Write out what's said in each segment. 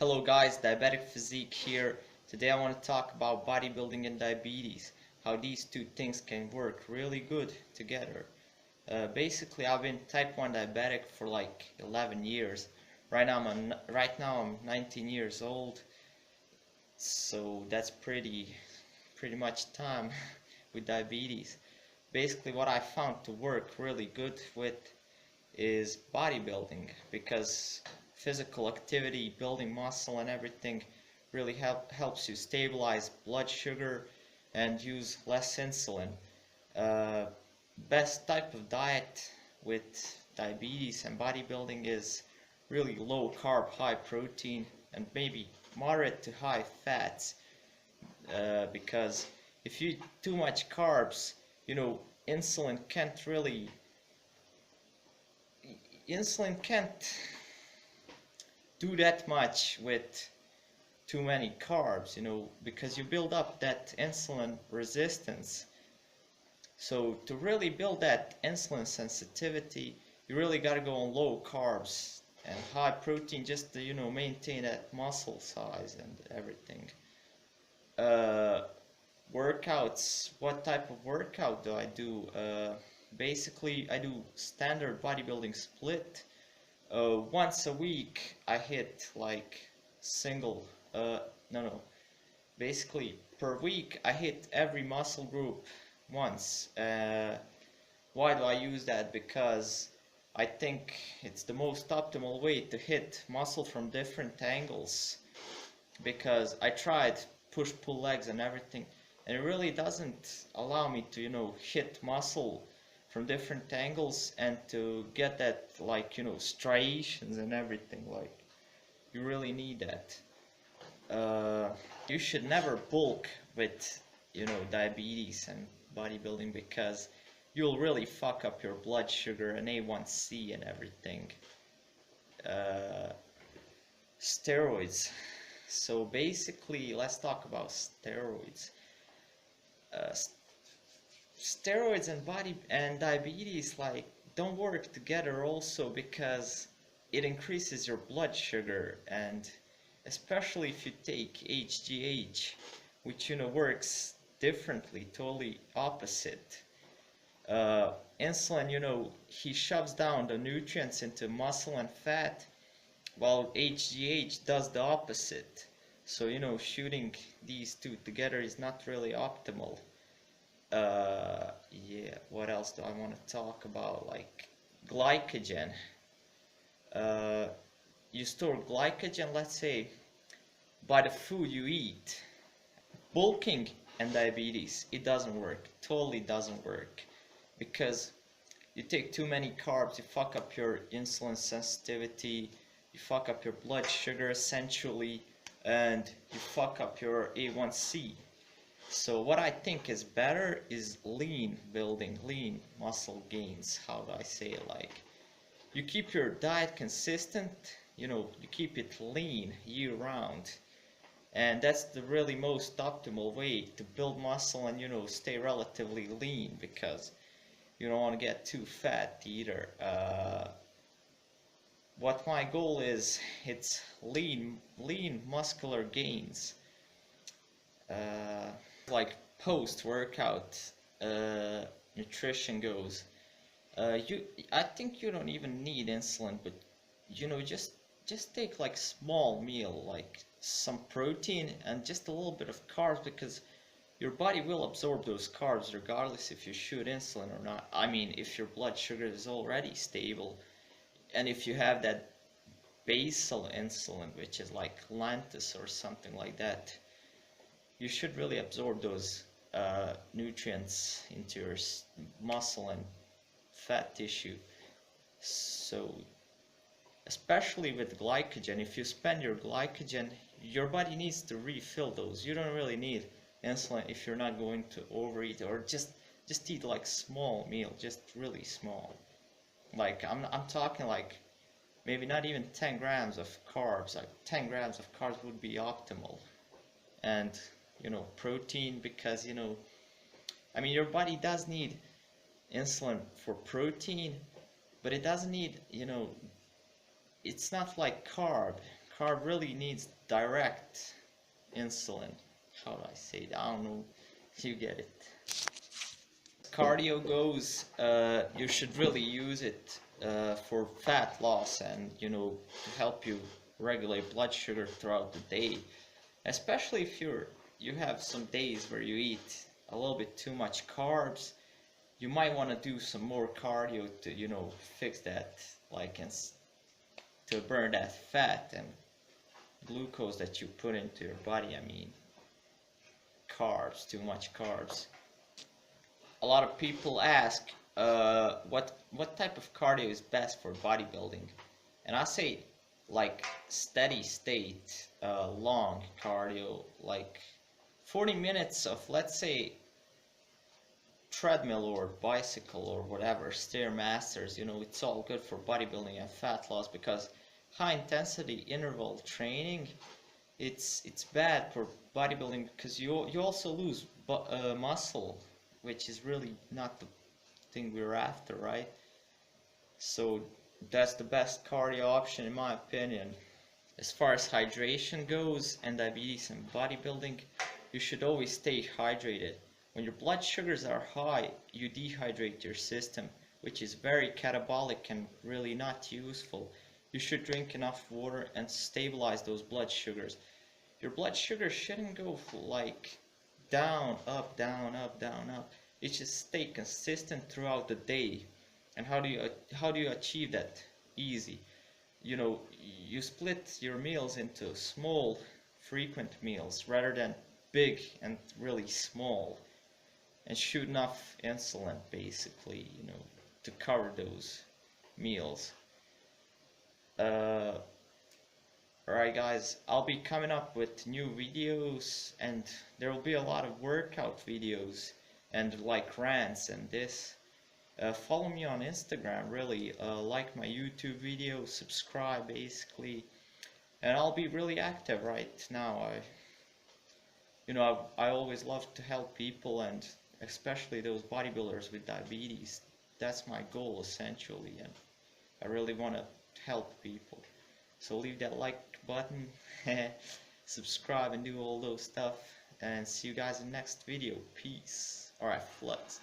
Hello guys, Diabetic Physique here. Today I want to talk about bodybuilding and diabetes, how these two things can work really good together. Basically, I've been type 1 diabetic for like 11 years. Right now I'm 19 years old, so that's pretty much time with diabetes. Basically, what I found to work really good with is bodybuilding, because physical activity, building muscle and everything really helps you stabilize blood sugar and use less insulin. Uh, Best type of diet with diabetes and bodybuilding is really low carb, high protein, and maybe moderate to high fats. Because if you eat too much carbs, you know, insulin can't really insulin can't do that much with too many carbs, because you build up that insulin resistance. So to really build that insulin sensitivity, you really got to go on low carbs and high protein just to, maintain that muscle size and everything. Uh, Workouts, what type of workout do I do? Basically, I do standard bodybuilding split. Once a week I hit like single, no, basically per week I hit every muscle group once. Why do I use that? Because I think it's the most optimal way to hit muscle from different angles, because I tried push-pull legs and everything, and it really doesn't allow me to, hit muscle from different angles and to get that, like, striations and everything. Like, you really need that. You should never bulk with, diabetes and bodybuilding, because you'll really fuck up your blood sugar and A1C and everything. Steroids. So basically, let's talk about steroids. Uh, Steroids and diabetes like don't work together also, because it increases your blood sugar, and especially if you take HGH, which works differently, totally opposite. Insulin, he shoves down the nutrients into muscle and fat, while HGH does the opposite. So, shooting these two together is not really optimal. Yeah, what else do I want to talk about? Like glycogen. Uh, you store glycogen, let's say, by the food you eat. Bulking and diabetes, it doesn't work. Totally doesn't work. Because you take too many carbs, you fuck up your insulin sensitivity, you fuck up your blood sugar essentially, and you fuck up your A1C. So what I think is better is lean building, lean muscle gains. How do I say it? Like, you keep your diet consistent, you keep it lean year round. And that's the really most optimal way to build muscle and, stay relatively lean, because you don't want to get too fat either. What my goal is, it's lean muscular gains. Like post-workout nutrition goes. I think you don't even need insulin, but just take like small meal, like some protein and just a little bit of carbs, because your body will absorb those carbs regardless if you shoot insulin or not. I mean, if your blood sugar is already stable, and if you have that basal insulin, which is like Lantus or something like that, you should really absorb those nutrients into your muscle and fat tissue. So, especially with glycogen, if you spend your glycogen, your body needs to refill those. You don't really need insulin if you're not going to overeat, or just eat like small meal, just really small. Like I'm talking like maybe not even 10 grams of carbs. Like 10 grams of carbs would be optimal. And protein, because I mean, your body does need insulin for protein, but it doesn't need, it's not like carb really needs direct insulin. How do I say it? I don't know. You get it. Cardio goes, you should really use it for fat loss and, you know, to help you regulate blood sugar throughout the day. Especially if you have some days where you eat a little bit too much carbs, you might want to do some more cardio to, you know, fix that, like, and to burn that fat and glucose that you put into your body. I mean, carbs, too much carbs. A lot of people ask, what type of cardio is best for bodybuilding, and I say like steady state, long cardio, like 40 minutes of, let's say, treadmill or bicycle or whatever, stairmasters. You know, it's all good for bodybuilding and fat loss, because high intensity interval training, it's bad for bodybuilding, because you also lose muscle, which is really not the thing we're after, right? So that's the best cardio option in my opinion. As far as hydration goes and diabetes and bodybuilding, you should always stay hydrated. When your blood sugars are high, you dehydrate your system, which is very catabolic and really not useful. You should drink enough water and stabilize those blood sugars. Your blood sugar shouldn't go like down, up, down, up, down, up. It should stay consistent throughout the day. And how do you achieve that? Easy. You know, you split your meals into small, frequent meals rather than big and really small, and shoot enough insulin, basically, you know, to cover those meals. Alright guys, I'll be coming up with new videos, and there will be a lot of workout videos and like rants and this. Follow me on Instagram, really, like my YouTube videos, subscribe basically, and I'll be really active right now. I always love to help people, and especially those bodybuilders with diabetes. That's my goal essentially, and I really want to help people. So leave that like button, subscribe and do all those stuff, and see you guys in the next video. Peace. Alright, flex.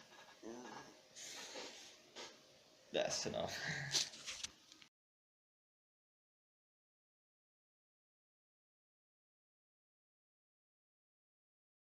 That's enough.